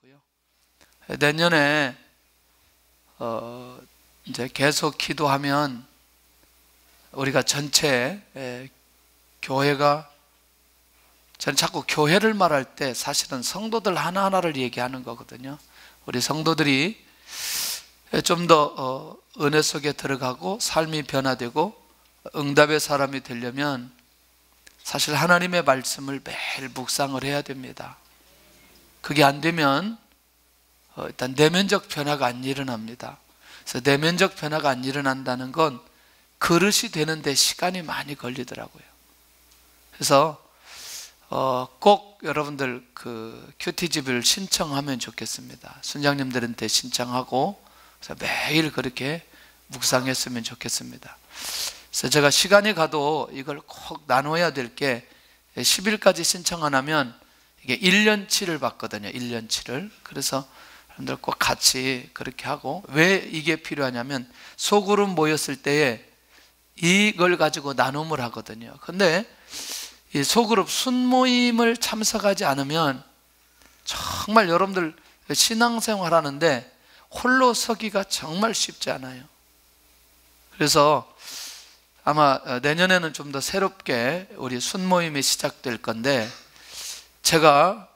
하고요. 내년에 이제 계속 기도하면 우리가 전체 교회가, 저는 자꾸 교회를 말할 때 사실은 성도들 하나하나를 얘기하는 거거든요. 우리 성도들이 좀 더 은혜 속에 들어가고 삶이 변화되고 응답의 사람이 되려면 사실 하나님의 말씀을 매일 묵상을 해야 됩니다. 그게 안 되면 일단 내면적 변화가 안 일어납니다. 그래서 내면적 변화가 안 일어난다는 건 그릇이 되는데 시간이 많이 걸리더라고요. 그래서 꼭 여러분들 그 큐티집을 신청하면 좋겠습니다. 순장님들한테 신청하고 그래서 매일 그렇게 묵상했으면 좋겠습니다. 그래서 제가 시간이 가도 이걸 꼭 나눠야 될 게 10일까지 신청 안 하면 이게 1년치를 받거든요. 1년치를. 그래서 여러분들 꼭 같이 그렇게 하고, 왜 이게 필요하냐면 소그룹 모였을 때에 이걸 가지고 나눔을 하거든요. 근데 이 소그룹 순모임을 참석하지 않으면 정말 여러분들 신앙생활 하는데 홀로 서기가 정말 쉽지 않아요. 그래서 아마 내년에는 좀 더 새롭게 우리 순모임이 시작될 건데, 제가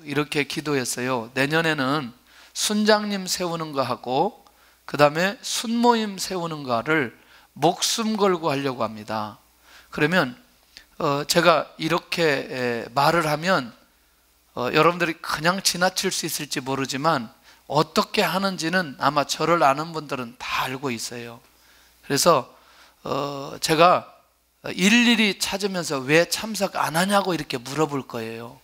이렇게 기도했어요. 내년에는 순장님 세우는 거 하고 그 다음에 순모임 세우는 거를 목숨 걸고 하려고 합니다. 그러면 제가 이렇게 말을 하면 여러분들이 그냥 지나칠 수 있을지 모르지만 어떻게 하는지는 아마 저를 아는 분들은 다 알고 있어요. 그래서 제가 일일이 찾으면서 왜 참석 안 하냐고 이렇게 물어볼 거예요.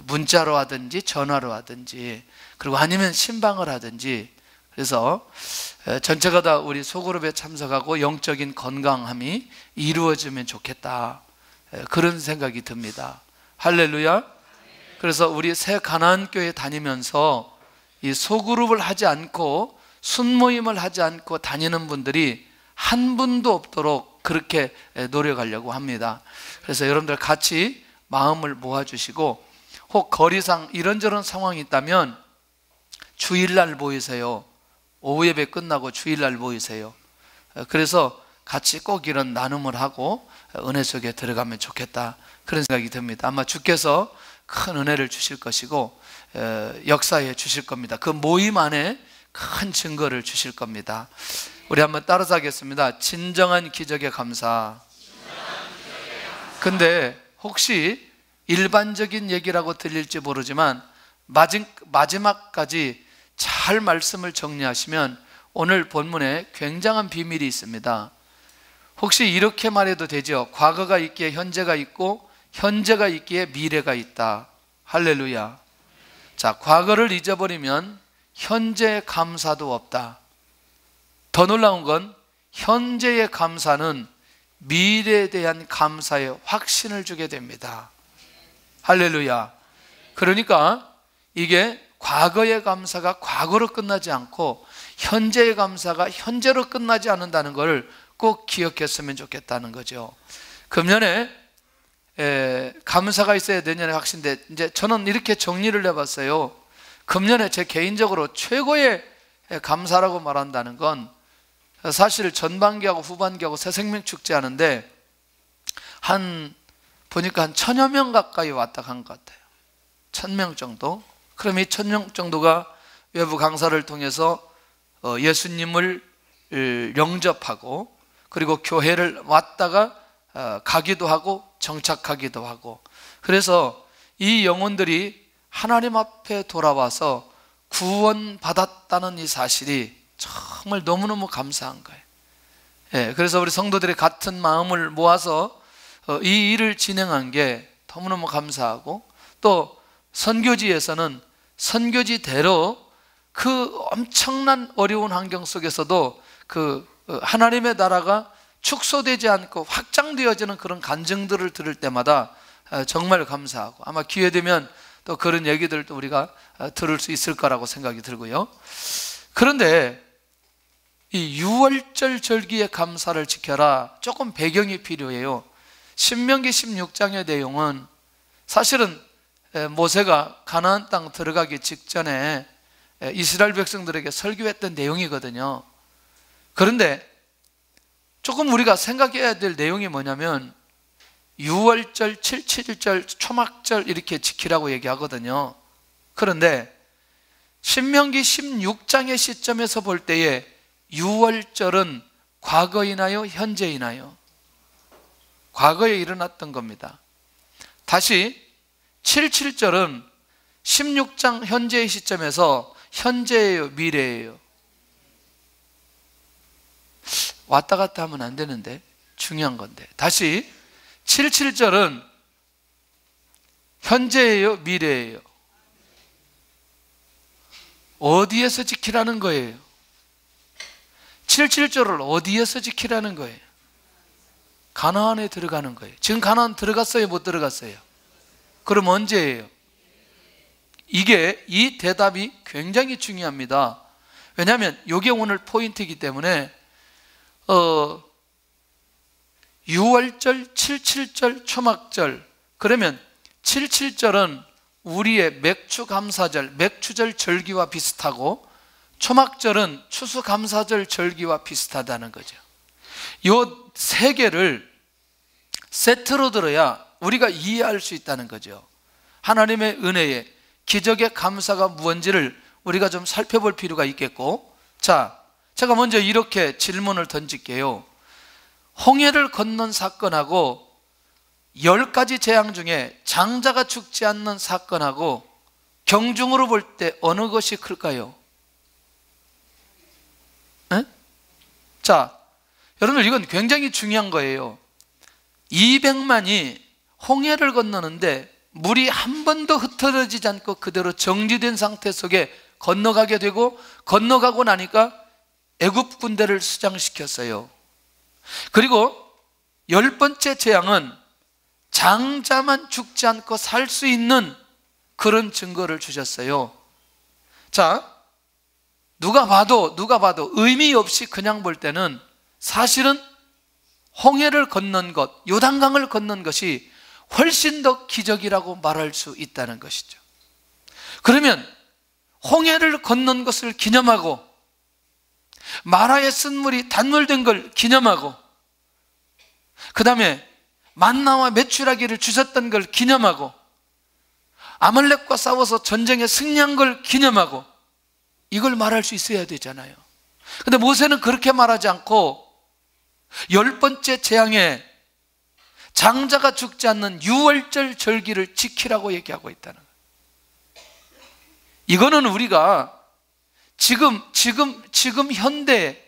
문자로 하든지 전화로 하든지, 그리고 아니면 신방을 하든지. 그래서 전체가 다 우리 소그룹에 참석하고 영적인 건강함이 이루어지면 좋겠다, 그런 생각이 듭니다. 할렐루야. 그래서 우리 새 가나안교회 다니면서 이 소그룹을 하지 않고 순모임을 하지 않고 다니는 분들이 한 분도 없도록 그렇게 노력하려고 합니다. 그래서 여러분들 같이 마음을 모아주시고, 혹 거리상 이런저런 상황이 있다면 주일날 모이세요. 오후 예배 끝나고 주일날 모이세요. 그래서 같이 꼭 이런 나눔을 하고 은혜 속에 들어가면 좋겠다, 그런 생각이 듭니다. 아마 주께서 큰 은혜를 주실 것이고 역사해 주실 겁니다. 그 모임 안에 큰 증거를 주실 겁니다. 우리 한번 따라서 하겠습니다. 진정한 기적에 감사. 근데 혹시 일반적인 얘기라고 들릴지 모르지만 마지막까지 잘 말씀을 정리하시면 오늘 본문에 굉장한 비밀이 있습니다. 혹시 이렇게 말해도 되죠? 과거가 있기에 현재가 있고 현재가 있기에 미래가 있다. 할렐루야. 자, 과거를 잊어버리면 현재의 감사도 없다. 더 놀라운 건 현재의 감사는 미래에 대한 감사의 확신을 주게 됩니다. 할렐루야. 그러니까 이게 과거의 감사가 과거로 끝나지 않고 현재의 감사가 현재로 끝나지 않는다는 걸 꼭 기억했으면 좋겠다는 거죠. 금년에 감사가 있어야 내년에 확신돼. 이제 저는 이렇게 정리를 해봤어요. 금년에 제 개인적으로 최고의 감사라고 말한다는 건, 사실 전반기하고 후반기하고 새생명 축제 하는데 보니까 한 1000여 명 가까이 왔다 간 것 같아요. 1000명 정도. 그럼 이 1000명 정도가 외부 강사를 통해서 예수님을 영접하고, 그리고 교회를 왔다가 가기도 하고 정착하기도 하고, 그래서 이 영혼들이 하나님 앞에 돌아와서 구원받았다는 이 사실이 정말 너무너무 감사한 거예요. 그래서 우리 성도들이 같은 마음을 모아서 이 일을 진행한 게 너무너무 감사하고, 또 선교지에서는 선교지대로 그 엄청난 어려운 환경 속에서도 그 하나님의 나라가 축소되지 않고 확장되어지는 그런 간증들을 들을 때마다 정말 감사하고, 아마 기회 되면 또 그런 얘기들도 우리가 들을 수 있을 거라고 생각이 들고요. 그런데 이 유월절 절기의 감사를 지켜라, 조금 배경이 필요해요. 신명기 16장의 내용은 사실은 모세가 가나안 땅 들어가기 직전에 이스라엘 백성들에게 설교했던 내용이거든요. 그런데 조금 우리가 생각해야 될 내용이 뭐냐면 6월절, 7.7절, 초막절 이렇게 지키라고 얘기하거든요. 그런데 신명기 16장의 시점에서 볼 때에 6월절은 과거이나요? 현재이나요? 과거에 일어났던 겁니다. 다시 7.7절은 16장 현재의 시점에서 현재예요? 미래예요? 왔다 갔다 하면 안 되는데 중요한 건데, 다시 7.7절은 현재예요? 미래예요? 어디에서 지키라는 거예요? 7.7절을 어디에서 지키라는 거예요? 가나안에 들어가는 거예요. 지금 가나안 들어갔어요? 못 들어갔어요? 그럼 언제예요? 이 대답이 굉장히 중요합니다. 왜냐하면 이게 오늘 포인트이기 때문에 6월절, 7.7절, 초막절, 그러면 7.7절은 우리의 맥추감사절, 맥추절 절기와 비슷하고 초막절은 추수감사절 절기와 비슷하다는 거죠. 이 세 개를 세트로 들어야 우리가 이해할 수 있다는 거죠. 하나님의 은혜에 기적의 감사가 무언지를 우리가 좀 살펴볼 필요가 있겠고, 자, 제가 먼저 이렇게 질문을 던질게요. 홍해를 건넌 사건하고 10가지 재앙 중에 장자가 죽지 않는 사건하고 경중으로 볼 때 어느 것이 클까요? 에? 자, 여러분 이건 굉장히 중요한 거예요. 200만이 홍해를 건너는데 물이 한 번도 흩어지지 않고 그대로 정지된 상태 속에 건너가게 되고, 건너가고 나니까 애굽 군대를 수장시켰어요. 그리고 10번째 재앙은 장자만 죽지 않고 살 수 있는 그런 증거를 주셨어요. 자, 누가 봐도 의미 없이 그냥 볼 때는 사실은 홍해를 건넌 것, 요단강을 건넌 것이 훨씬 더 기적이라고 말할 수 있다는 것이죠. 그러면 홍해를 건넌 것을 기념하고 마라의 쓴물이 단물된 걸 기념하고, 그 다음에 만나와 메추라기를 주셨던 걸 기념하고, 아말렉과 싸워서 전쟁에 승리한 걸 기념하고, 이걸 말할 수 있어야 되잖아요. 근데 모세는 그렇게 말하지 않고 10번째 재앙에 장자가 죽지 않는 6월절 절기를 지키라고 얘기하고 있다는 거예요. 이거는 우리가 지금 현대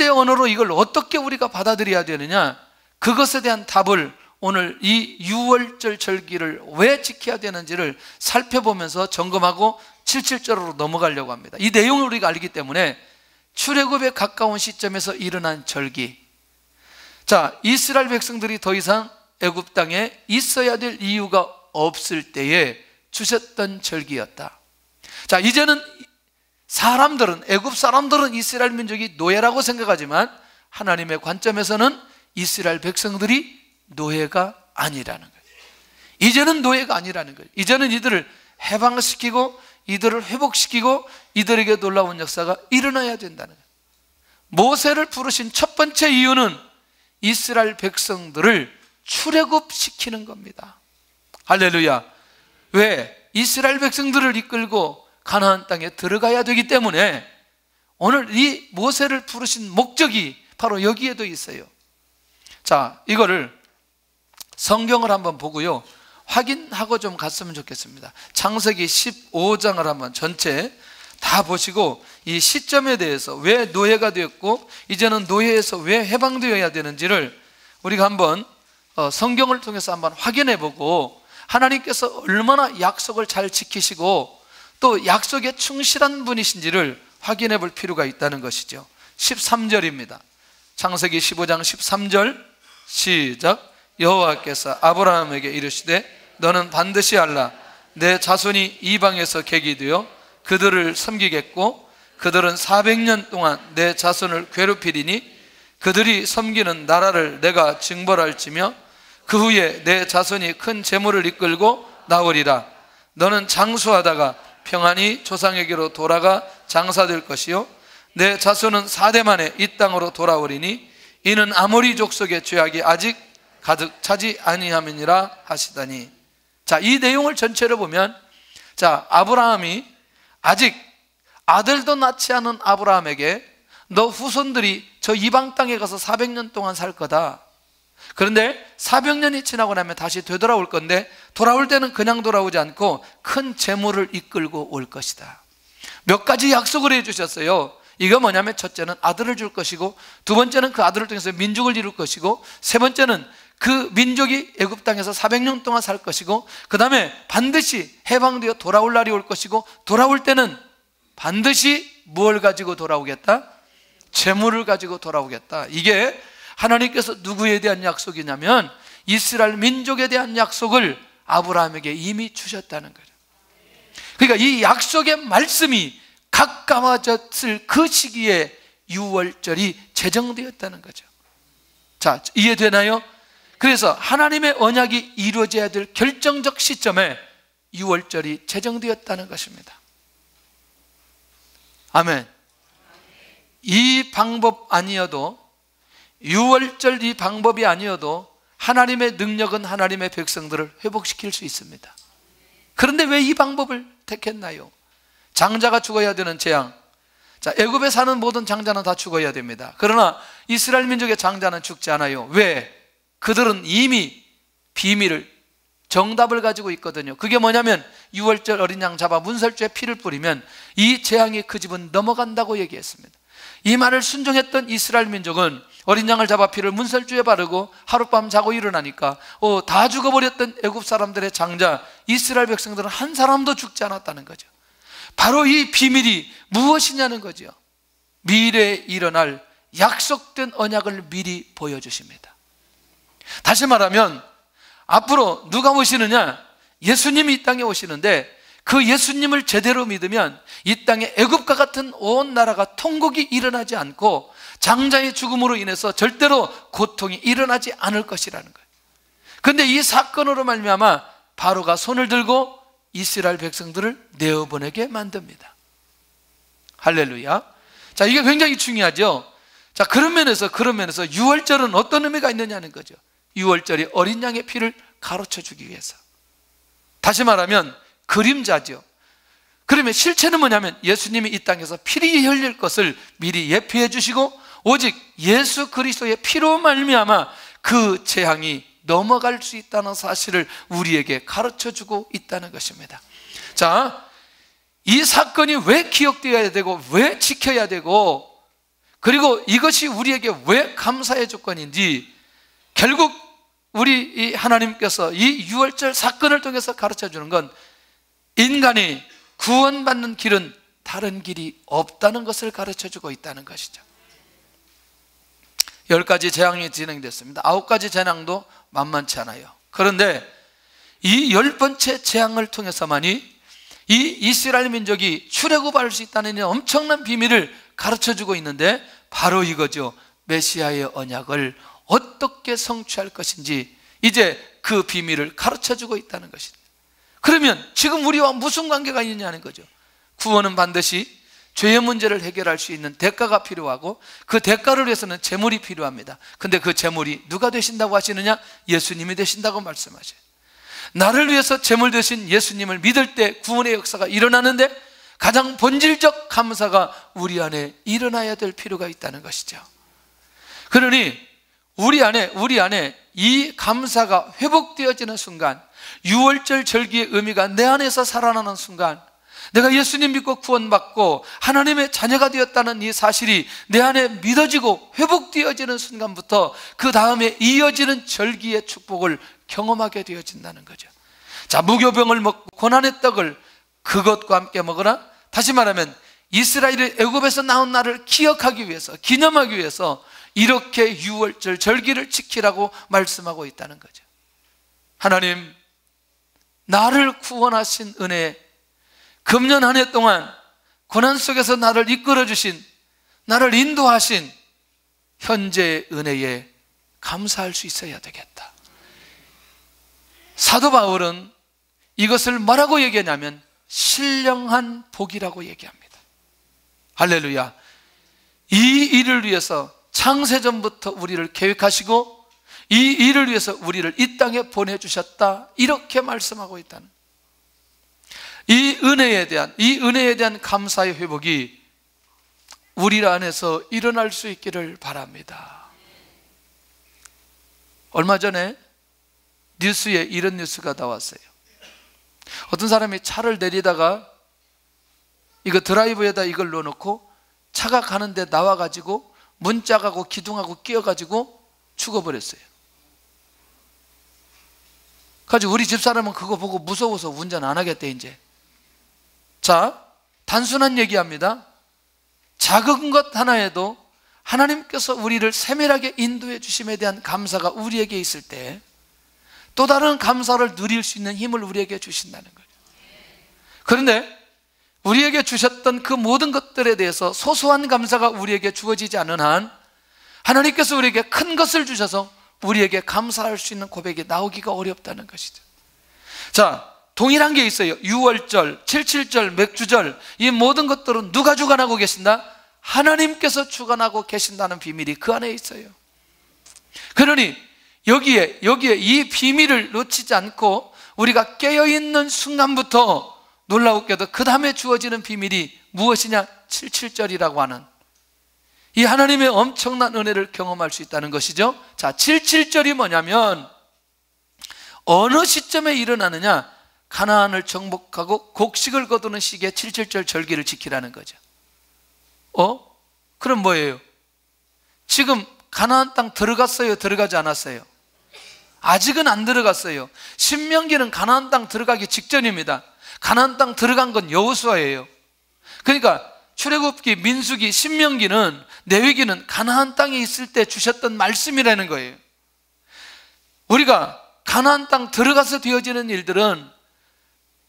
언어로 이걸 어떻게 우리가 받아들여야 되느냐, 그것에 대한 답을 오늘 이 6월절 절기를 왜 지켜야 되는지를 살펴보면서 점검하고 7.7절로 넘어가려고 합니다. 이 내용을 우리가 알기 때문에 출애굽에 가까운 시점에서 일어난 절기, 자, 이스라엘 백성들이 더 이상 애굽 땅에 있어야 될 이유가 없을 때에 주셨던 절기였다. 자, 이제는 애굽 사람들은 이스라엘 민족이 노예라고 생각하지만 하나님의 관점에서는 이스라엘 백성들이 노예가 아니라는 거예요. 이제는 노예가 아니라는 거예요. 이제는 이들을 해방시키고 이들을 회복시키고 이들에게 놀라운 역사가 일어나야 된다는 거예요. 모세를 부르신 첫 번째 이유는 이스라엘 백성들을 출애굽시키는 겁니다. 할렐루야. 왜? 이스라엘 백성들을 이끌고 가나안 땅에 들어가야 되기 때문에 오늘 이 모세를 부르신 목적이 바로 여기에도 있어요. 자, 이거를 성경을 한번 보고요, 확인하고 좀 갔으면 좋겠습니다. 창세기 15장을 한번 전체 다 보시고 이 시점에 대해서 왜 노예가 되었고 이제는 노예에서 왜 해방되어야 되는지를 우리가 한번 성경을 통해서 한번 확인해 보고, 하나님께서 얼마나 약속을 잘 지키시고 또 약속에 충실한 분이신지를 확인해 볼 필요가 있다는 것이죠. 13절입니다. 창세기 15장 13절 시작. 여호와께서 아브라함에게 이르시되 너는 반드시 알라. 내 자손이 이방에서 객이 되어 그들을 섬기겠고 그들은 400년 동안 내 자손을 괴롭히리니 그들이 섬기는 나라를 내가 징벌할지며 그 후에 내 자손이 큰 재물을 이끌고 나오리라. 너는 장수하다가 평안히 조상에게로 돌아가 장사될 것이요 내 자손은 4대 만에 이 땅으로 돌아오리니 이는 아모리 족속의 죄악이 아직 가득 차지 아니함이니라 하시다니. 자, 이 내용을 전체를 보면, 자, 아브라함이 아직 아들도 낳지 않은 아브라함에게 너 후손들이 저 이방 땅에 가서 400년 동안 살 거다. 그런데 400년이 지나고 나면 다시 되돌아올 건데 돌아올 때는 그냥 돌아오지 않고 큰 재물을 이끌고 올 것이다. 몇 가지 약속을 해주셨어요. 이거 뭐냐면 첫째는 아들을 줄 것이고, 두 번째는 그 아들을 통해서 민족을 이룰 것이고, 세 번째는 그 민족이 애굽 땅에서 400년 동안 살 것이고, 그 다음에 반드시 해방되어 돌아올 날이 올 것이고, 돌아올 때는 반드시 뭘 가지고 돌아오겠다? 재물을 가지고 돌아오겠다. 이게 하나님께서 누구에 대한 약속이냐면 이스라엘 민족에 대한 약속을 아브라함에게 이미 주셨다는 거죠. 그러니까 이 약속의 말씀이 가까워졌을 그 시기에 유월절이 제정되었다는 거죠. 자, 이해되나요? 그래서 하나님의 언약이 이루어져야 될 결정적 시점에 유월절이 제정되었다는 것입니다. 아멘. 이 방법 아니어도, 유월절 이 방법이 아니어도 하나님의 능력은 하나님의 백성들을 회복시킬 수 있습니다. 그런데 왜 이 방법을 택했나요? 장자가 죽어야 되는 재앙. 자, 애굽에 사는 모든 장자는 다 죽어야 됩니다. 그러나 이스라엘 민족의 장자는 죽지 않아요. 왜? 그들은 이미 비밀을, 정답을 가지고 있거든요. 그게 뭐냐면 유월절 어린 양 잡아 문설주에 피를 뿌리면 이 재앙이 그 집은 넘어간다고 얘기했습니다. 이 말을 순종했던 이스라엘 민족은 어린 양을 잡아 피를 문설주에 바르고 하룻밤 자고 일어나니까 다 죽어버렸던 애굽 사람들의 장자 이스라엘 백성들은 한 사람도 죽지 않았다는 거죠. 바로 이 비밀이 무엇이냐는 거죠. 미래에 일어날 약속된 언약을 미리 보여주십니다. 다시 말하면 앞으로 누가 오시느냐? 예수님이 이 땅에 오시는데 그 예수님을 제대로 믿으면 이 땅에 애굽과 같은 온 나라가 통곡이 일어나지 않고 장자의 죽음으로 인해서 절대로 고통이 일어나지 않을 것이라는 거예요. 그런데 이 사건으로 말미암아 바로가 손을 들고 이스라엘 백성들을 내어보내게 만듭니다. 할렐루야. 자, 이게 굉장히 중요하죠. 자, 그런 면에서 유월절은 어떤 의미가 있느냐는 거죠. 유월절이 어린 양의 피를 가로쳐 주기 위해서. 다시 말하면 그림자죠. 그러면 실체는 뭐냐면 예수님이 이 땅에서 피리 흘릴 것을 미리 예표해 주시고 오직 예수 그리스도의 피로 말미암아 그 재앙이 넘어갈 수 있다는 사실을 우리에게 가르쳐주고 있다는 것입니다. 자, 이 사건이 왜 기억되어야 되고 왜 지켜야 되고 그리고 이것이 우리에게 왜 감사의 조건인지 결국 우리 하나님께서 이 유월절 사건을 통해서 가르쳐주는 건 인간이 구원받는 길은 다른 길이 없다는 것을 가르쳐주고 있다는 것이죠. 10가지 재앙이 진행됐습니다. 9가지 재앙도 만만치 않아요. 그런데 이 10번째 재앙을 통해서만이 이 이스라엘 민족이 출애굽할 수 있다는 엄청난 비밀을 가르쳐주고 있는데 바로 이거죠. 메시아의 언약을 어떻게 성취할 것인지 이제 그 비밀을 가르쳐주고 있다는 것입니다. 그러면 지금 우리와 무슨 관계가 있느냐는 거죠. 구원은 반드시 죄의 문제를 해결할 수 있는 대가가 필요하고 그 대가를 위해서는 재물이 필요합니다. 근데 그 재물이 누가 되신다고 하시느냐? 예수님이 되신다고 말씀하셔요. 나를 위해서 재물 되신 예수님을 믿을 때 구원의 역사가 일어나는데 가장 본질적 감사가 우리 안에 일어나야 될 필요가 있다는 것이죠. 그러니 우리 안에 이 감사가 회복되어지는 순간, 유월절 절기의 의미가 내 안에서 살아나는 순간, 내가 예수님 믿고 구원받고 하나님의 자녀가 되었다는 이 사실이 내 안에 믿어지고 회복되어지는 순간부터 그 다음에 이어지는 절기의 축복을 경험하게 되어진다는 거죠. 자, 무교병을 먹고 고난의 떡을 그것과 함께 먹으라. 다시 말하면 이스라엘이 애굽에서 나온 날을 기억하기 위해서, 기념하기 위해서 이렇게 유월절 절기를 지키라고 말씀하고 있다는 거죠. 하나님, 나를 구원하신 은혜, 금년 한 해 동안 고난 속에서 나를 이끌어 주신, 나를 인도하신 현재의 은혜에 감사할 수 있어야 되겠다. 사도 바울은 이것을 뭐라고 얘기하냐면 신령한 복이라고 얘기합니다. 할렐루야. 이 일을 위해서 창세전부터 우리를 계획하시고 이 일을 위해서 우리를 이 땅에 보내주셨다, 이렇게 말씀하고 있다는, 이 은혜에 대한 감사의 회복이 우리 안에서 일어날 수 있기를 바랍니다. 얼마 전에 뉴스에 이런 뉴스가 나왔어요. 어떤 사람이 차를 내리다가 이거 드라이브에다 이걸 넣어놓고 차가 가는데 나와가지고 문짝하고 기둥하고 끼어가지고 죽어버렸어요. 가지고 우리 집사람은 그거 보고 무서워서 운전 안 하겠대 이제. 자, 단순한 얘기합니다. 작은 것 하나에도 하나님께서 우리를 세밀하게 인도해 주심에 대한 감사가 우리에게 있을 때 또 다른 감사를 누릴 수 있는 힘을 우리에게 주신다는 거예요. 그런데 우리에게 주셨던 그 모든 것들에 대해서 소소한 감사가 우리에게 주어지지 않은 한 하나님께서 우리에게 큰 것을 주셔서 우리에게 감사할 수 있는 고백이 나오기가 어렵다는 것이죠. 자, 동일한 게 있어요. 유월절, 칠칠절, 맥주절, 이 모든 것들은 누가 주관하고 계신다? 하나님께서 주관하고 계신다는 비밀이 그 안에 있어요. 그러니 여기에 이 비밀을 놓치지 않고 우리가 깨어있는 순간부터 놀라웠게도 그 다음에 주어지는 비밀이 무엇이냐? 칠칠절이라고 하는 이 하나님의 엄청난 은혜를 경험할 수 있다는 것이죠. 자, 칠칠절이 뭐냐면 어느 시점에 일어나느냐? 가나안을 정복하고 곡식을 거두는 시기에 칠칠절 절기를 지키라는 거죠. 그럼 뭐예요? 지금 가나안 땅 들어갔어요? 들어가지 않았어요? 아직은 안 들어갔어요. 신명기는 가나안 땅 들어가기 직전입니다. 가나안 땅 들어간 건 여호수아예요. 그러니까 출애굽기, 민수기, 신명기는, 레위기는 가나안 땅에 있을 때 주셨던 말씀이라는 거예요. 우리가 가나안 땅 들어가서 되어지는 일들은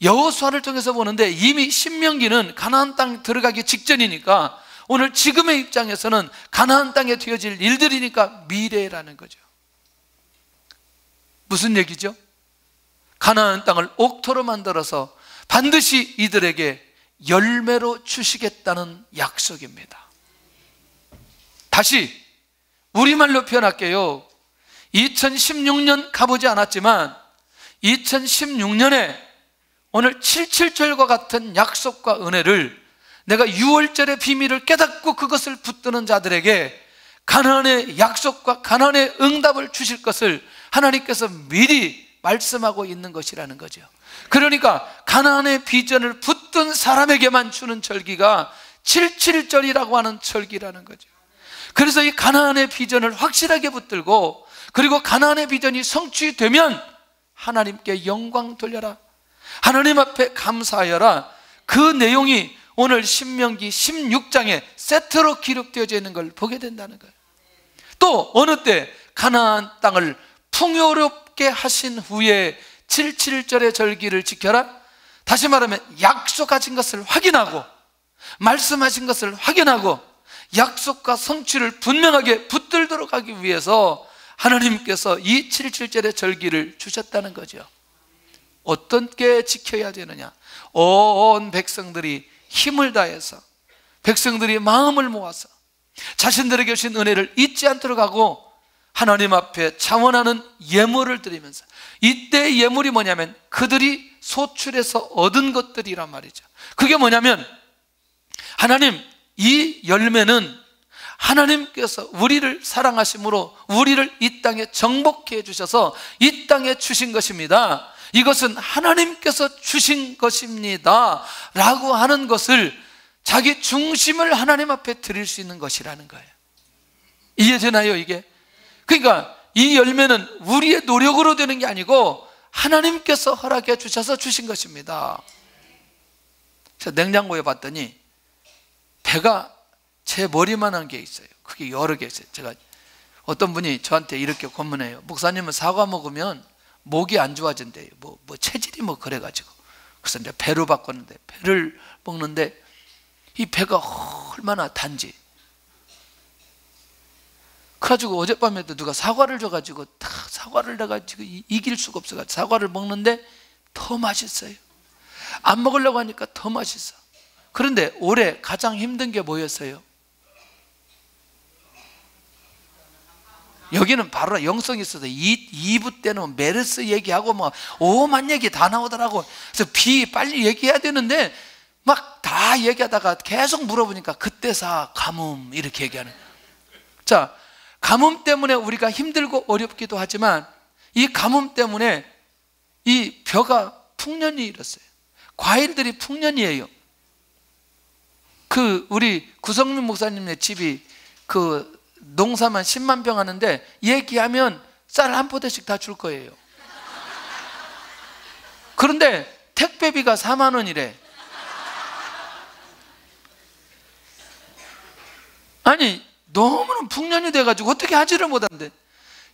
여호수아를 통해서 보는데 이미 신명기는 가나안 땅 들어가기 직전이니까 오늘 지금의 입장에서는 가나안 땅에 되어질 일들이니까 미래라는 거죠. 무슨 얘기죠? 가나안 땅을 옥토로 만들어서 반드시 이들에게 열매로 주시겠다는 약속입니다. 다시 우리말로 표현할게요. 2016년 가보지 않았지만 2016년에 오늘 칠칠절과 같은 약속과 은혜를 내가 유월절의 비밀을 깨닫고 그것을 붙드는 자들에게 가나안의 약속과 가나안의 응답을 주실 것을 하나님께서 미리 말씀하고 있는 것이라는 거죠. 그러니까 가나안의 비전을 붙든 사람에게만 주는 절기가 칠칠절이라고 하는 절기라는 거죠. 그래서 이 가나안의 비전을 확실하게 붙들고 그리고 가나안의 비전이 성취되면 하나님께 영광 돌려라, 하나님 앞에 감사하여라, 그 내용이 오늘 신명기 16장에 세트로 기록되어져 있는 걸 보게 된다는 거예요. 또 어느 때 가나안 땅을 풍요롭게 하신 후에 칠칠절의 절기를 지켜라. 다시 말하면 약속하신 것을 확인하고 말씀하신 것을 확인하고 약속과 성취를 분명하게 붙들도록 하기 위해서 하나님께서 이 칠칠절의 절기를 주셨다는 거죠. 어떻게 지켜야 되느냐? 온 백성들이 힘을 다해서, 백성들이 마음을 모아서 자신들에게 주신 은혜를 잊지 않도록 하고 하나님 앞에 자원하는 예물을 드리면서, 이때 예물이 뭐냐면 그들이 소출해서 얻은 것들이란 말이죠. 그게 뭐냐면 하나님, 이 열매는 하나님께서 우리를 사랑하심으로 우리를 이 땅에 정복해 주셔서 이 땅에 주신 것입니다. 이것은 하나님께서 주신 것입니다 라고 하는 것을, 자기 중심을 하나님 앞에 드릴 수 있는 것이라는 거예요. 이해되나요 이게? 그러니까 이 열매는 우리의 노력으로 되는 게 아니고 하나님께서 허락해 주셔서 주신 것입니다. 제가 냉장고에 봤더니 배가 제 머리만한 게 있어요. 그게 여러 개 있어요. 제가, 어떤 분이 저한테 이렇게 권문해요. 목사님은 사과 먹으면 목이 안 좋아진대요. 뭐 체질이 뭐 그래가지고. 그래서 이제 배로 바꿨는데, 배를 먹는데 이 배가 얼마나 단지. 그래가지고 어젯밤에도 누가 사과를 줘가지고 다 사과를 내가 지금 이길 수가 없어가지고 사과를 먹는데 더 맛있어요. 안 먹으려고 하니까 더 맛있어. 그런데 올해 가장 힘든 게 뭐였어요? 여기는 바로 영성이 있어서 2부 때는 메르스 얘기하고 뭐 오만 얘기 다 나오더라고. 그래서 비 빨리 얘기해야 되는데 막 다 얘기하다가 계속 물어보니까 그때사 가뭄 이렇게 얘기하는. 자, 가뭄 때문에 우리가 힘들고 어렵기도 하지만 이 가뭄 때문에 이 벼가 풍년이 일었어요. 과일들이 풍년이에요. 우리 구성민 목사님네 집이 농사만 10만 평 하는데 얘기하면 쌀 한 포대씩 다 줄 거예요. 그런데 택배비가 4만 원이래. 아니, 너무는 풍년이 돼가지고 어떻게 하지를 못한대.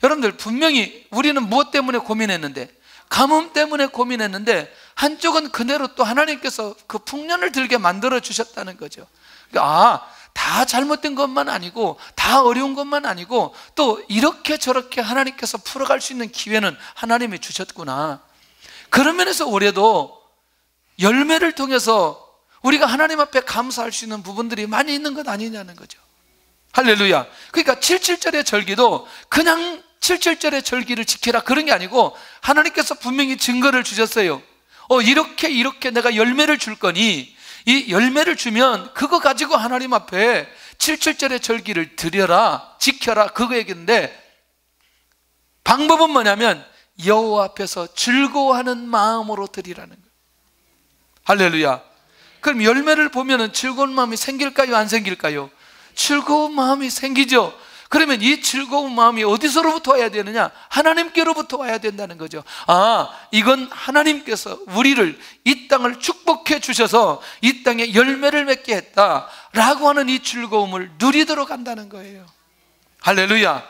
여러분들, 분명히 우리는 무엇 때문에 고민했는데, 가뭄 때문에 고민했는데, 한쪽은 그대로 또 하나님께서 그 풍년을 들게 만들어 주셨다는 거죠. 다 잘못된 것만 아니고, 다 어려운 것만 아니고, 또 이렇게 저렇게 하나님께서 풀어갈 수 있는 기회는 하나님이 주셨구나. 그런 면에서 올해도 열매를 통해서 우리가 하나님 앞에 감사할 수 있는 부분들이 많이 있는 것 아니냐는 거죠. 할렐루야. 그러니까 77절의 절기도 그냥 77절의 절기를 지키라 그런 게 아니고 하나님께서 분명히 증거를 주셨어요. 이렇게 내가 열매를 줄 거니 이 열매를 주면 그거 가지고 하나님 앞에 77절의 절기를 드려라, 지켜라, 그거 얘기인데, 방법은 뭐냐면 여호와 앞에서 즐거워하는 마음으로 드리라는 거예요. 할렐루야. 그럼 열매를 보면은 즐거운 마음이 생길까요, 안 생길까요? 즐거운 마음이 생기죠. 그러면 이 즐거운 마음이 어디서로부터 와야 되느냐? 하나님께로부터 와야 된다는 거죠. 이건 하나님께서 우리를, 이 땅을 축복해 주셔서 이 땅에 열매를 맺게 했다라고 하는 이 즐거움을 누리도록 한다는 거예요. 할렐루야.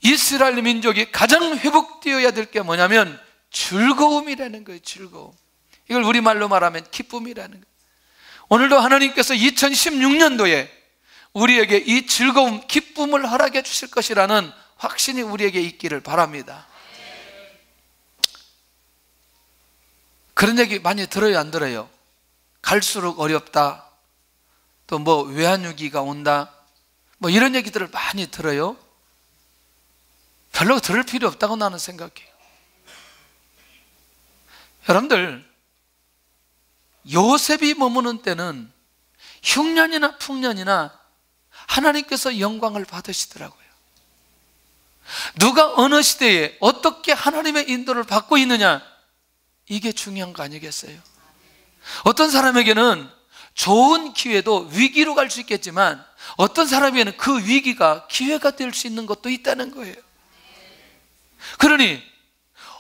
이스라엘 민족이 가장 회복되어야 될 게 뭐냐면 즐거움이라는 거예요. 즐거움. 이걸 우리말로 말하면 기쁨이라는 거예요. 오늘도 하나님께서 2016년도에 우리에게 이 즐거움, 기쁨을 허락해 주실 것이라는 확신이 우리에게 있기를 바랍니다. 그런 얘기 많이 들어요, 안 들어요? 갈수록 어렵다, 또 뭐 외환위기가 온다, 뭐 이런 얘기들을 많이 들어요. 별로 들을 필요 없다고 나는 생각해요. 여러분들, 요셉이 머무는 때는 흉년이나 풍년이나 하나님께서 영광을 받으시더라고요. 누가 어느 시대에 어떻게 하나님의 인도를 받고 있느냐, 이게 중요한 거 아니겠어요? 어떤 사람에게는 좋은 기회도 위기로 갈 수 있겠지만 어떤 사람에게는 그 위기가 기회가 될 수 있는 것도 있다는 거예요. 그러니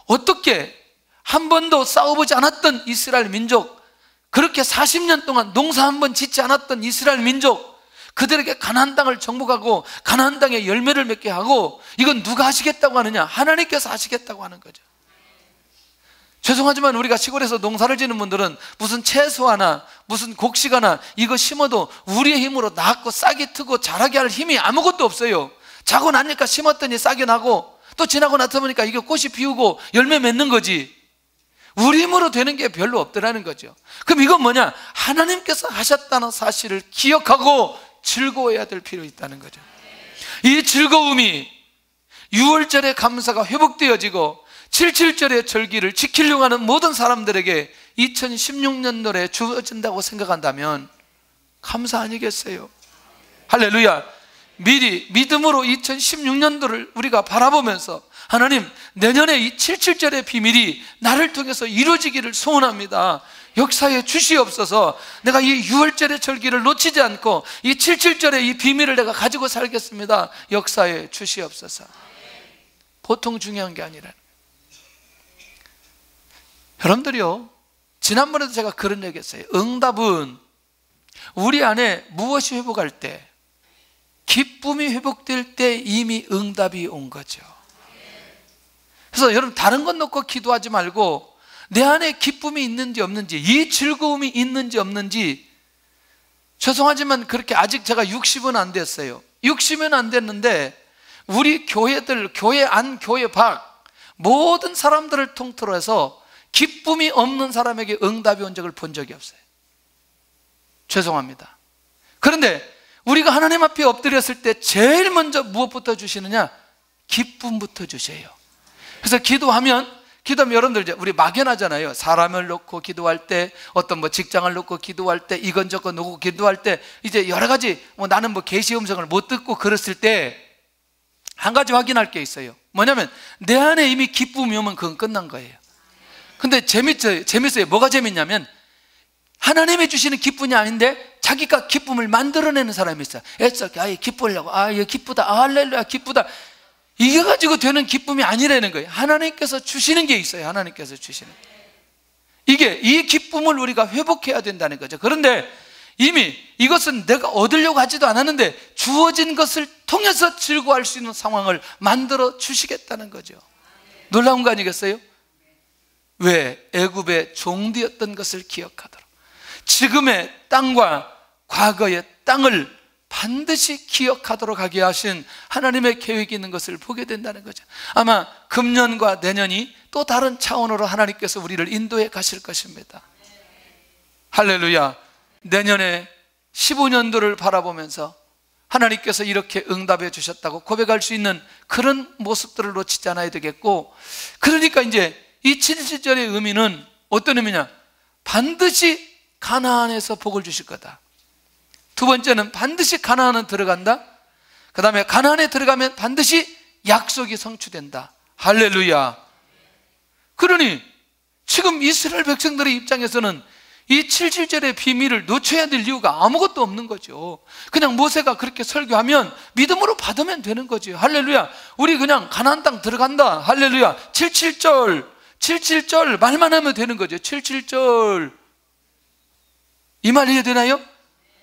어떻게 한 번도 싸워보지 않았던 이스라엘 민족, 그렇게 40년 동안 농사 한 번 짓지 않았던 이스라엘 민족, 그들에게 가나안 땅을 정복하고 가나안 땅에 열매를 맺게 하고, 이건 누가 하시겠다고 하느냐? 하나님께서 하시겠다고 하는 거죠. 죄송하지만 우리가 시골에서 농사를 지는 분들은 무슨 채소 하나, 무슨 곡식 하나 이거 심어도 우리의 힘으로 낳고 싹이 트고 자라게 할 힘이 아무것도 없어요. 자고 나니까 심었더니 싹이 나고 또 지나고 나서 보니까 이게 꽃이 피우고 열매 맺는 거지, 우리 힘으로 되는 게 별로 없더라는 거죠. 그럼 이건 뭐냐? 하나님께서 하셨다는 사실을 기억하고 즐거워해야 될 필요 있다는 거죠. 이 즐거움이 6월절의 감사가 회복되어지고 77절의 절기를 지키려고 하는 모든 사람들에게 2016년도에 주어진다고 생각한다면 감사 아니겠어요? 할렐루야. 미리 믿음으로 2016년도를 우리가 바라보면서, 하나님, 내년에 이 77절의 비밀이 나를 통해서 이루어지기를 소원합니다. 역사에 주시옵소서. 내가 이 6월절의 절기를 놓치지 않고 이 77절의 이 비밀을 내가 가지고 살겠습니다. 역사에 주시옵소서. 보통 중요한 게 아니라, 여러분들이요, 지난번에도 제가 그런 얘기 했어요. 응답은 우리 안에 무엇이 회복할 때, 기쁨이 회복될 때 이미 응답이 온 거죠. 그래서 여러분, 다른 건 놓고 기도하지 말고 내 안에 기쁨이 있는지 없는지, 이 즐거움이 있는지 없는지. 죄송하지만 그렇게 아직 제가 60은 안 됐어요. 60은 안 됐는데 우리 교회들, 교회 안, 교회 밖 모든 사람들을 통틀어 해서 기쁨이 없는 사람에게 응답이 온 적을 본 적이 없어요. 죄송합니다. 그런데 우리가 하나님 앞에 엎드렸을 때 제일 먼저 무엇부터 주시느냐? 기쁨부터 주세요. 그래서 기도하면 여러분들 이제 우리 막연하잖아요. 사람을 놓고 기도할 때, 어떤 뭐 직장을 놓고 기도할 때, 이건저건 놓고 기도할 때, 이제 여러 가지 나는 뭐 계시 음성을 못 듣고 그랬을 때 한 가지 확인할 게 있어요. 뭐냐면 내 안에 이미 기쁨이 오면 그건 끝난 거예요. 근데 재밌어요. 뭐가 재밌냐면 하나님이 주시는 기쁨이 아닌데 자기가 기쁨을 만들어내는 사람이 있어요. 애써 기쁘려고, 얘 기쁘다, 할렐루야 기쁘다, 이게 가지고 되는 기쁨이 아니라는 거예요. 하나님께서 주시는 게 있어요. 하나님께서 주시는 이 기쁨을 우리가 회복해야 된다는 거죠. 그런데 이미 이것은 내가 얻으려고 하지도 않았는데 주어진 것을 통해서 즐거워할 수 있는 상황을 만들어 주시겠다는 거죠. 놀라운 거 아니겠어요? 왜? 애굽의 종되었던 것을 기억하도록, 지금의 땅과 과거의 땅을 반드시 기억하도록 하게 하신 하나님의 계획이 있는 것을 보게 된다는 거죠. 아마 금년과 내년이 또 다른 차원으로 하나님께서 우리를 인도해 가실 것입니다. 할렐루야. 내년에 15년도를 바라보면서 하나님께서 이렇게 응답해 주셨다고 고백할 수 있는 그런 모습들을 놓치지 않아야 되겠고, 그러니까 이제 이 7절의 의미는 어떤 의미냐? 반드시 가나안에서 복을 주실 거다. 두 번째는 반드시 가나안은 들어간다. 그 다음에 가나안에 들어가면 반드시 약속이 성취된다. 할렐루야. 그러니 지금 이스라엘 백성들의 입장에서는 이 7절의 비밀을 놓쳐야 될 이유가 아무것도 없는 거죠. 그냥 모세가 그렇게 설교하면 믿음으로 받으면 되는 거죠. 할렐루야. 우리 그냥 가나안 땅 들어간다. 할렐루야. 77절 말만 하면 되는 거죠. 77절 이 말 해야 되나요?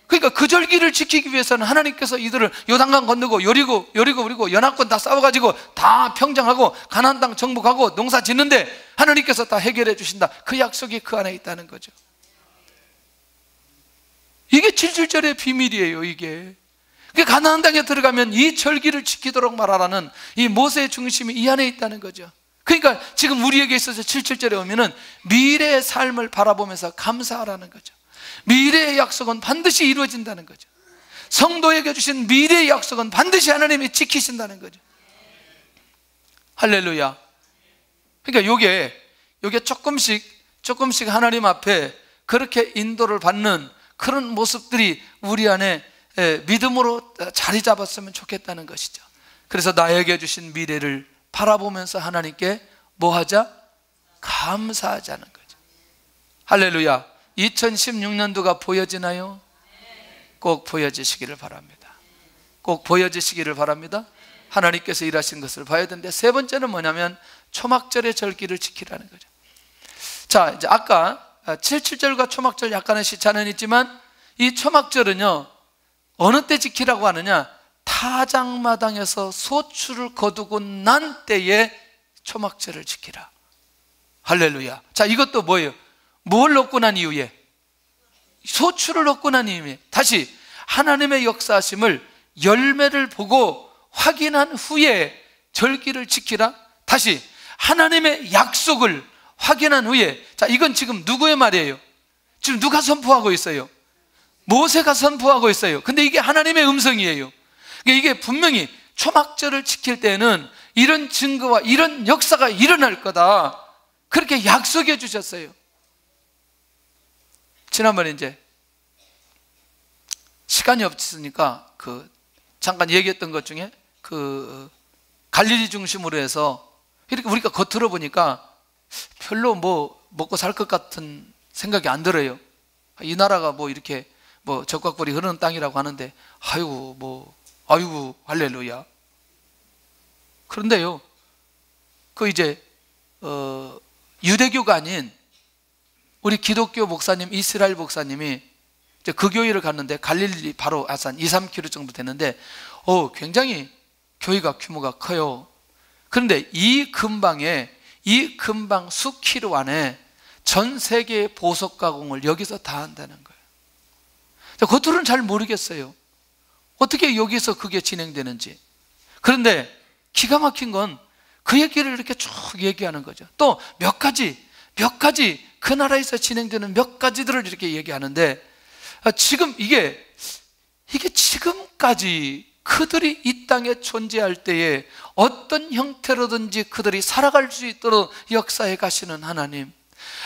그러니까 그 절기를 지키기 위해서는 하나님께서 이들을 요단강 건너고 여리고 그리고 연합군 다 싸워가지고 다 평정하고 가나안 땅 정복하고 농사 짓는데 하나님께서 다 해결해 주신다. 그 약속이 그 안에 있다는 거죠. 이게 7절의 비밀이에요. 이게 가나안 땅에 들어가면 이 절기를 지키도록 말하라는 이 모세의 중심이 이 안에 있다는 거죠. 그러니까 지금 우리에게 있어서 7절에 오면은 미래의 삶을 바라보면서 감사하라는 거죠. 미래의 약속은 반드시 이루어진다는 거죠. 성도에게 주신 미래의 약속은 반드시 하나님이 지키신다는 거죠. 할렐루야. 그러니까 요게 조금씩 하나님 앞에 그렇게 인도를 받는 그런 모습들이 우리 안에 믿음으로 자리 잡았으면 좋겠다는 것이죠. 그래서 나에게 주신 미래를 바라보면서 하나님께 뭐 하자? 감사하자는 거죠. 할렐루야. 2016년도가 보여지나요? 꼭 보여지시기를 바랍니다. 꼭 보여지시기를 바랍니다. 하나님께서 일하신 것을 봐야 되는데, 세 번째는 뭐냐면 초막절의 절기를 지키라는 거죠. 자, 이제 아까 7절과 초막절 약간의 시차는 있지만 이 초막절은요 어느 때 지키라고 하느냐? 타작마당에서 소출을 거두고 난 때에 초막절을 지키라. 할렐루야. 자, 이것도 뭐예요? 뭘 얻고 난 이후에? 소출을 얻고 난 이후에 다시 하나님의 역사하심을 열매를 보고 확인한 후에 절기를 지키라. 다시 하나님의 약속을 확인한 후에. 자, 이건 지금 누구의 말이에요? 지금 누가 선포하고 있어요? 모세가 선포하고 있어요. 근데 이게 하나님의 음성이에요. 이게 분명히 초막절을 지킬 때는 이런 증거와 이런 역사가 일어날 거다, 그렇게 약속해 주셨어요. 지난번에 이제 시간이 없으니까 잠깐 얘기했던 것 중에 갈릴리 중심으로 해서 이렇게 우리가 겉으로 보니까 별로 뭐 먹고 살 것 같은 생각이 안 들어요. 이 나라가 뭐 이렇게 뭐 적각벌이 흐르는 땅이라고 하는데 아이고 할렐루야. 그런데요, 이제 유대교가 아닌 우리 기독교 목사님, 이스라엘 목사님이 이제 그 교회를 갔는데 갈릴리 바로 한 2-3km 정도 되는데 굉장히 교회가 규모가 커요. 그런데 이 근방 수키로 안에 전 세계의 보석 가공을 여기서 다 한다는 거예요. 겉으로는 잘 모르겠어요. 어떻게 여기서 그게 진행되는지. 그런데 기가 막힌 건 그 얘기를 이렇게 쭉 얘기하는 거죠. 또 몇 가지 몇 가지, 그 나라에서 진행되는 몇 가지들을 이렇게 얘기하는데, 지금 이게 지금까지 그들이 이 땅에 존재할 때에 어떤 형태로든지 그들이 살아갈 수 있도록 역사해 가시는 하나님,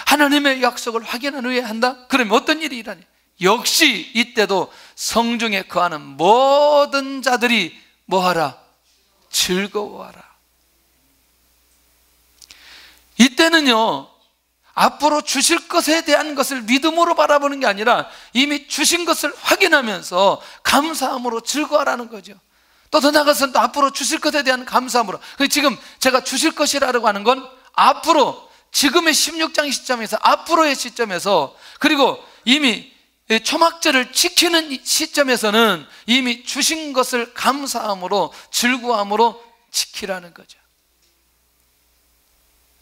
하나님의 약속을 확인한 후에 한다? 그러면 어떤 일이 일어나니? 역시 이때도 성중에 거하는 모든 자들이 뭐하라? 즐거워하라. 이때는요, 앞으로 주실 것에 대한 것을 믿음으로 바라보는 게 아니라 이미 주신 것을 확인하면서 감사함으로 즐거워하라는 거죠. 또 더 나아가서는 또 앞으로 주실 것에 대한 감사함으로. 지금 제가 주실 것이라고 하는 건 앞으로, 지금의 16장 시점에서, 앞으로의 시점에서, 그리고 이미 초막절을 지키는 시점에서는 이미 주신 것을 감사함으로, 즐거움으로 지키라는 거죠.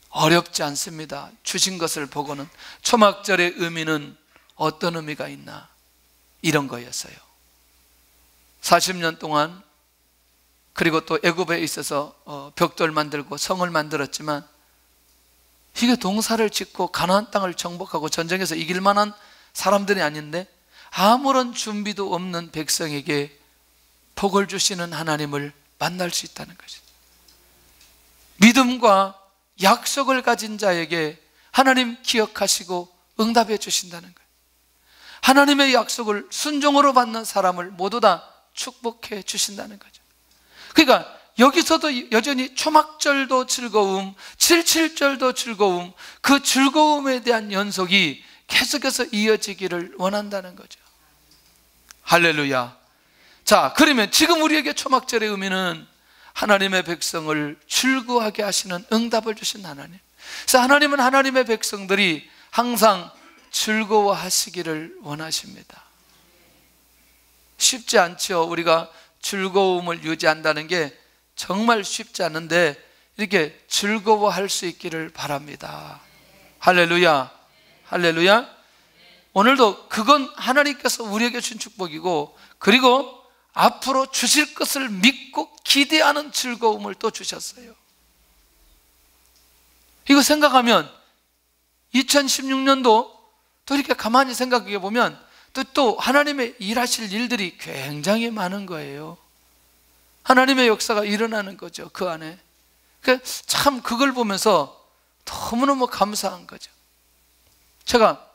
어렵지 않습니다. 주신 것을 보고는 초막절의 의미는 어떤 의미가 있나, 이런 거였어요. 40년 동안, 그리고 또 애굽에 있어서 벽돌 만들고 성을 만들었지만, 이게 동사를 짓고 가나안 땅을 정복하고 전쟁에서 이길 만한 사람들이 아닌데 아무런 준비도 없는 백성에게 복을 주시는 하나님을 만날 수 있다는 것이죠. 믿음과 약속을 가진 자에게 하나님 기억하시고 응답해 주신다는 거예요. 하나님의 약속을 순종으로 받는 사람을 모두 다 축복해 주신다는 거죠. 그러니까 여기서도 여전히 초막절도 즐거움, 77절도 즐거움, 그 즐거움에 대한 연속이 계속해서 이어지기를 원한다는 거죠. 할렐루야. 자, 그러면 지금 우리에게 초막절의 의미는 하나님의 백성을 즐거워하게 하시는 응답을 주신 하나님. 그래서 하나님은 하나님의 백성들이 항상 즐거워하시기를 원하십니다. 쉽지 않죠. 우리가 즐거움을 유지한다는 게 정말 쉽지 않은데 이렇게 즐거워할 수 있기를 바랍니다. 할렐루야. 할렐루야. 오늘도 그건 하나님께서 우리에게 주신 축복이고, 그리고 앞으로 주실 것을 믿고 기대하는 즐거움을 또 주셨어요. 이거 생각하면 2016년도 또 이렇게 가만히 생각해 보면 또 하나님의 일하실 일들이 굉장히 많은 거예요. 하나님의 역사가 일어나는 거죠, 그 안에. 참 그걸 보면서 너무너무 감사한 거죠. 제가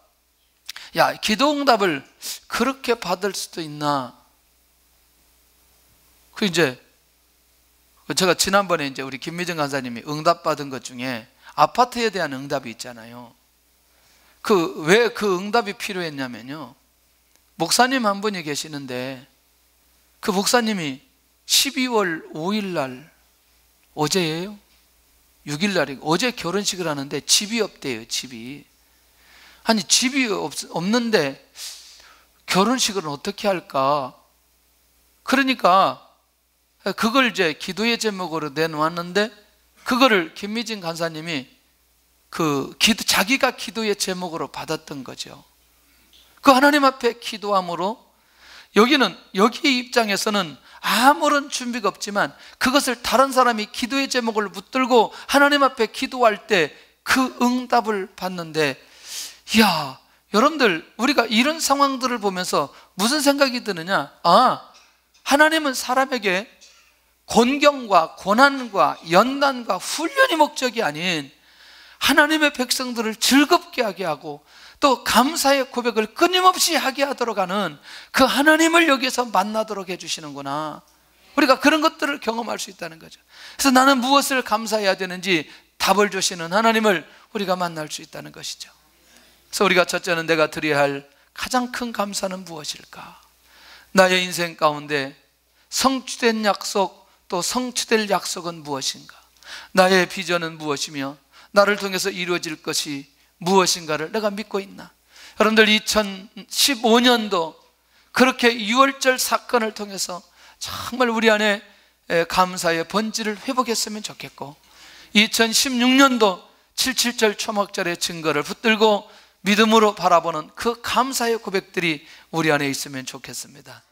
기도 응답을 그렇게 받을 수도 있나? 제가 지난번에 우리 김미정 간사님이 응답 받은 것 중에 아파트에 대한 응답이 있잖아요. 왜 그 응답이 필요했냐면요, 목사님 한 분이 계시는데 그 목사님이 12월 5일 날, 어제예요? 6일 날이고, 어제 결혼식을 하는데 집이 없대요. 집이. 아니, 집이 없는데 결혼식을 어떻게 할까? 그러니까 그걸 이제 기도의 제목으로 내놓았는데, 그거를 김미진 간사님이 자기가 기도의 제목으로 받았던 거죠. 그 하나님 앞에 기도함으로, 여기 입장에서는 아무런 준비가 없지만 그것을 다른 사람이 기도의 제목을 붙들고 하나님 앞에 기도할 때 그 응답을 받는데, 이야, 여러분들, 우리가 이런 상황들을 보면서 무슨 생각이 드느냐? 하나님은 사람에게 곤경과 고난과 연단과 훈련이 목적이 아닌 하나님의 백성들을 즐겁게 하게 하고 또 감사의 고백을 끊임없이 하게 하도록 하는 그 하나님을 여기서 만나도록 해주시는구나. 우리가 그런 것들을 경험할 수 있다는 거죠. 그래서 나는 무엇을 감사해야 되는지 답을 주시는 하나님을 우리가 만날 수 있다는 것이죠. 그래서 우리가 첫째는 내가 드려야 할 가장 큰 감사는 무엇일까? 나의 인생 가운데 성취된 약속, 또 성취될 약속은 무엇인가? 나의 비전은 무엇이며 나를 통해서 이루어질 것이 무엇인가를 내가 믿고 있나? 여러분들, 2015년도 그렇게 6월절 사건을 통해서 정말 우리 안에 감사의 번지를 회복했으면 좋겠고, 2016년도 77절 초막절의 증거를 붙들고 믿음으로 바라보는 그 감사의 고백들이 우리 안에 있으면 좋겠습니다.